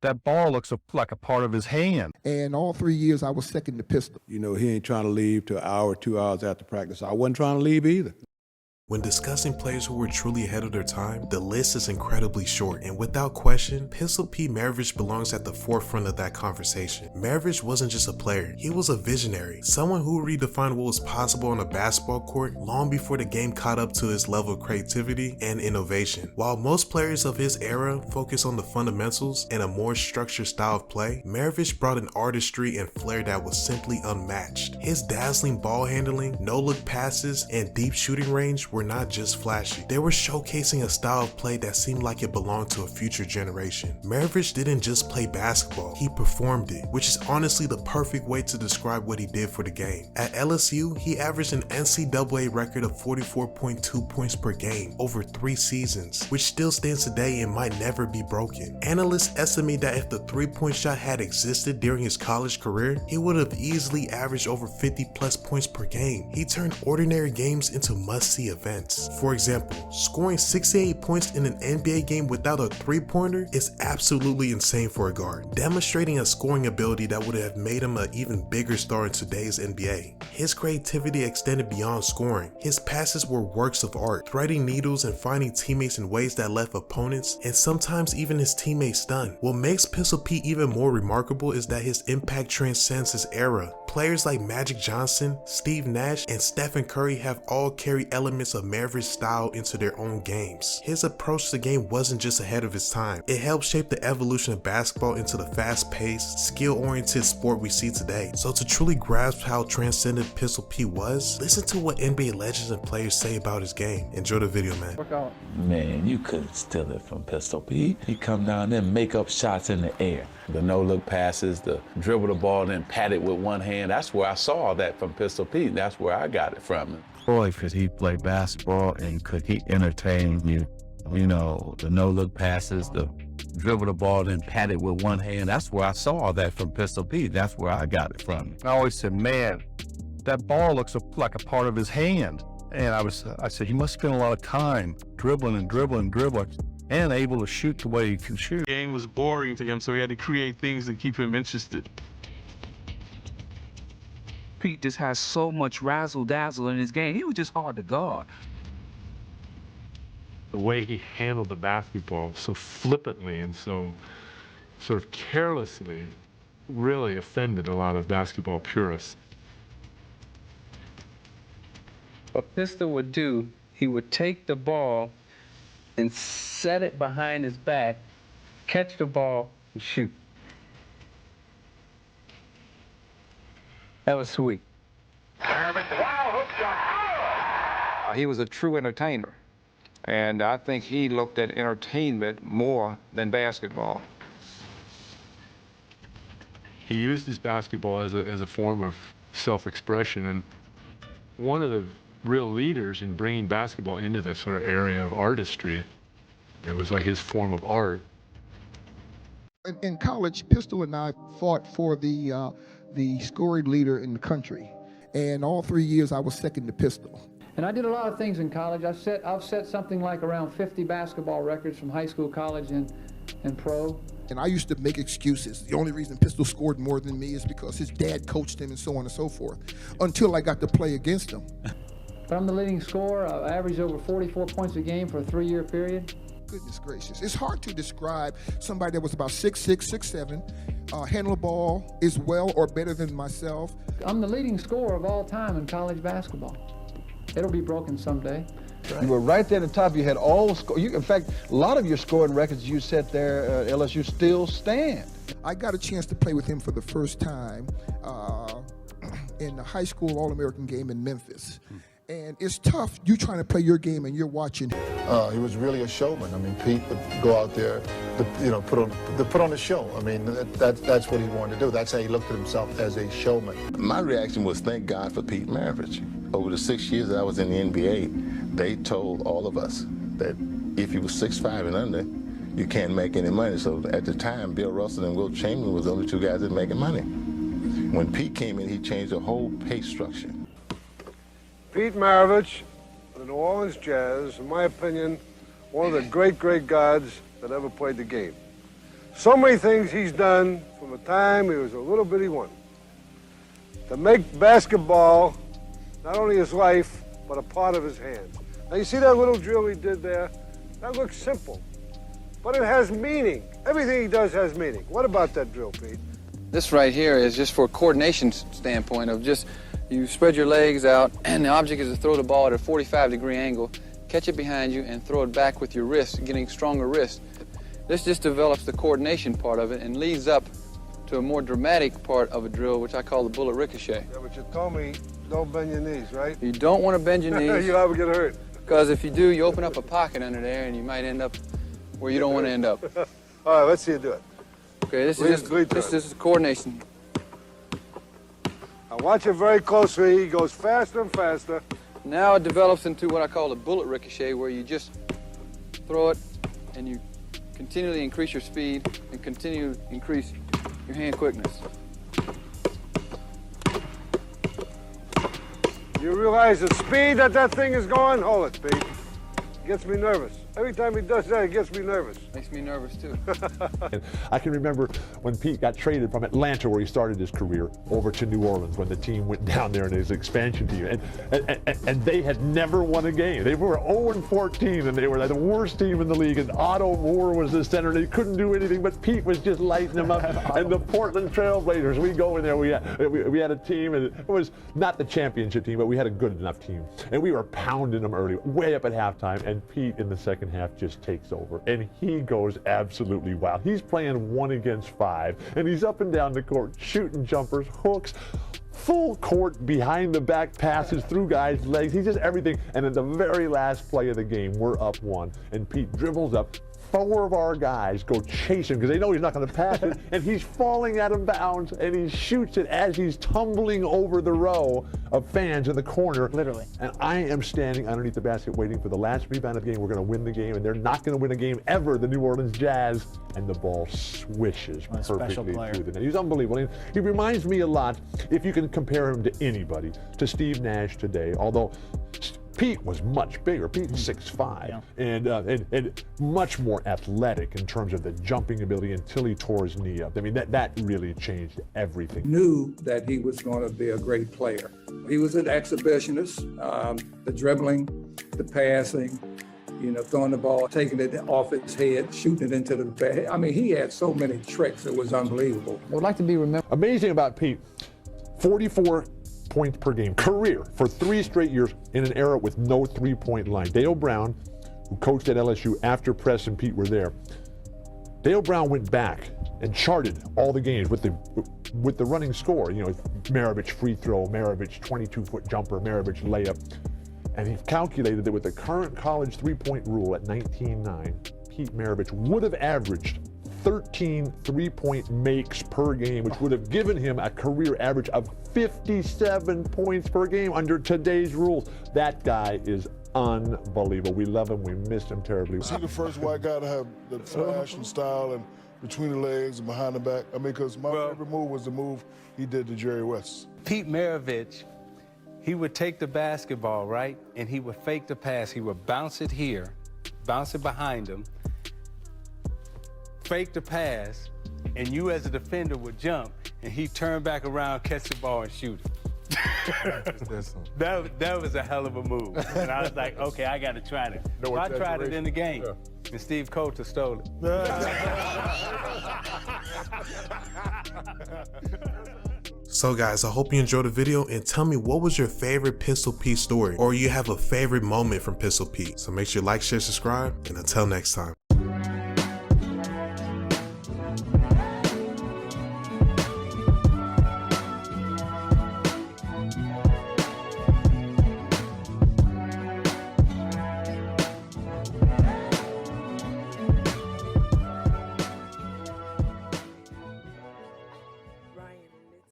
That ball looks like a part of his hand. And all 3 years, I was second to Pistol. You know, he ain't trying to leave till an hour, 2 hours after practice. I wasn't trying to leave either. When discussing players who were truly ahead of their time, the list is incredibly short, and without question, Pistol Pete Maravich belongs at the forefront of that conversation. Maravich wasn't just a player, he was a visionary, someone who redefined what was possible on a basketball court long before the game caught up to his level of creativity and innovation. While most players of his era focused on the fundamentals and a more structured style of play, Maravich brought an artistry and flair that was simply unmatched. His dazzling ball handling, no-look passes, and deep shooting range were not just flashy. They were showcasing a style of play that seemed like it belonged to a future generation. Maravich didn't just play basketball, he performed it, which is honestly the perfect way to describe what he did for the game. At LSU, he averaged an NCAA record of 44.2 points per game over 3 seasons, which still stands today and might never be broken. Analysts estimate that if the three-point shot had existed during his college career, he would have easily averaged over 50 plus points per game. He turned ordinary games into must-see events. For example, scoring 68 points in an NBA game without a three-pointer is absolutely insane for a guard, demonstrating a scoring ability that would have made him an even bigger star in today's NBA. His creativity extended beyond scoring. His passes were works of art, threading needles and finding teammates in ways that left opponents and sometimes even his teammates stunned. What makes Pistol Pete even more remarkable is that his impact transcends his era. Players like Magic Johnson, Steve Nash, and Stephen Curry have all carried elements of Maravich's style into their own games. His approach to the game wasn't just ahead of his time, it helped shape the evolution of basketball into the fast-paced, skill-oriented sport we see today. So to truly grasp how transcendent Pistol Pete was, listen to what NBA legends and players say about his game. Enjoy the video, man. Man, you couldn't steal it from Pistol Pete. He come down there and make up shots in the air. The no-look passes, the dribble the ball and pat it with one hand. That's where I saw that from Pistol Pete. That's where I got it from him. Boy, could he play basketball and could he entertain you. You know, the no-look passes, the dribble the ball and pat it with one hand. That's where I saw that from Pistol Pete. That's where I got it from. I always said, man, that ball looks like a part of his hand. And I said, he must spend a lot of time dribbling and able to shoot the way he can shoot. The game was boring to him, so he had to create things to keep him interested. Pete just has so much razzle-dazzle in his game. He was just hard to guard. The way he handled the basketball so flippantly and so sort of carelessly really offended a lot of basketball purists. What Pistol would do, he would take the ball and set it behind his back, catch the ball, and shoot. That was sweet. He was a true entertainer, and I think he looked at entertainment more than basketball. He used his basketball as a form of self-expression, and one of the real leaders in bringing basketball into this sort of area of artistry. It was like his form of art. In college, Pistol and I fought for the scoring leader in the country. And all 3 years, I was second to Pistol. And I did a lot of things in college. I've set something like around 50 basketball records from high school, college, and pro. And I used to make excuses. The only reason Pistol scored more than me is because his dad coached him and so on and so forth, until I got to play against him. But I'm the leading scorer. I averaged over 44 points a game for a 3-year period. Goodness gracious. It's hard to describe somebody that was about 6'6", 6'7", handle the ball as well or better than myself. I'm the leading scorer of all time in college basketball. It'll be broken someday. Right. You were right there at the top. You had all in fact, a lot of your scoring records you set there at LSU still stand. I got a chance to play with him for the first time in the high school All-American game in Memphis. And it's tough, you trying to play your game and you're watching. He was really a showman. I mean, Pete would go out there to, put on a show. I mean, that's what he wanted to do. That's how he looked at himself, as a showman. My reaction was, thank God for Pete Maravich. Over the 6 years that I was in the NBA, they told all of us that if you were 6'5" and under, you can't make any money. So at the time, Bill Russell and Wilt Chamberlain was the only two guys that were making money. When Pete came in, he changed the whole pay structure. Pete Maravich, the New Orleans Jazz, in my opinion, one of the great, great guards that ever played the game. so many things he's done from the time he was a little bitty one to make basketball not only his life, but a part of his hands. Now you see that little drill he did there? That looks simple, but it has meaning. Everything he does has meaning. What about that drill, Pete? This right here is just for a coordination standpoint of just, you spread your legs out, and the object is to throw the ball at a 45-degree angle, catch it behind you, and throw it back with your wrist, getting stronger wrist. This just develops the coordination part of it and leads up to a more dramatic part of a drill, which I call the bullet ricochet. Yeah, but you told me don't bend your knees, right? You don't want to bend your knees. You'll ever get hurt. Because if you do, you open up a pocket under there, and you might end up where you don't want to end up. All right, let's see you do it. Okay, this is coordination. Now watch it very closely. He goes faster and faster. Now it develops into what I call a bullet ricochet, where you just throw it and you continually increase your speed and continue to increase your hand quickness. You realize the speed that thing is going? Hold it, Pete. It gets me nervous. Every time he does that, it gets me nervous. Makes me nervous, too. I can remember when Pete got traded from Atlanta, where he started his career, over to New Orleans when the team went down there in his expansion team. And they had never won a game. They were 0-14, and they were the worst team in the league. And Otto Moore was the center. They couldn't do anything, but Pete was just lighting them up. And the Portland Trailblazers, we go in there. We had a team, and it was not the championship team, but we had a good enough team. And we were pounding them early, way up at halftime. And Pete, in the second half, just takes over, and he goes absolutely wild. He's playing 1 against 5, and he's up and down the court shooting jumpers, hooks, full court behind the back passes through guys' legs. He's just everything. And at the very last play of the game, we're up 1, and Pete dribbles up. 4 of our guys go chase him because they know he's not going to pass it, and he's falling out of bounds, and he shoots it as he's tumbling over the row of fans in the corner. Literally. And I am standing underneath the basket waiting for the last rebound of the game. We're going to win the game, and they're not going to win a game ever, the New Orleans Jazz. And the ball swishes perfectly through the net. He's unbelievable. He reminds me a lot, if you can compare him to anybody, to Steve Nash today, although Pete was much bigger. Pete was 6'5", and much more athletic in terms of the jumping ability until he tore his knee up. I mean, that really changed everything. Knew that he was going to be a great player. He was an exhibitionist, the dribbling, the passing, throwing the ball, taking it off his head, shooting it into the bag. I mean, he had so many tricks, it was unbelievable. I would like to be remembered. Amazing about Pete, 44 points per game, career for 3 straight years in an era with no three-point line. Dale Brown, who coached at LSU after Press and Pete were there, Dale Brown went back and charted all the games with the running score. Maravich free throw, Maravich 22-foot jumper, Maravich layup. And he calculated that with the current college three-point rule at 19.9, Pete Maravich would have averaged 13 three-point makes per game, which would have given him a career average of 57 points per game under today's rules. That guy is unbelievable. We love him. We miss him terribly. Was he the first white guy to have the flash and style and between the legs and behind the back? I mean, because my favorite move was the move he did to Jerry West. Pete Maravich, he would take the basketball, right? And he would fake the pass. He would bounce it here, bounce it behind him, fake the pass, and you as a defender would jump, and he'd turn back around, catch the ball, and shoot it. That was a hell of a move. And I was like, okay, I got to try it. So I tried it in the game, and Steve Coulter stole it. So guys, I hope you enjoyed the video, and tell me what was your favorite Pistol Pete story, or you have a favorite moment from Pistol Pete. So make sure you like, share, subscribe, and until next time.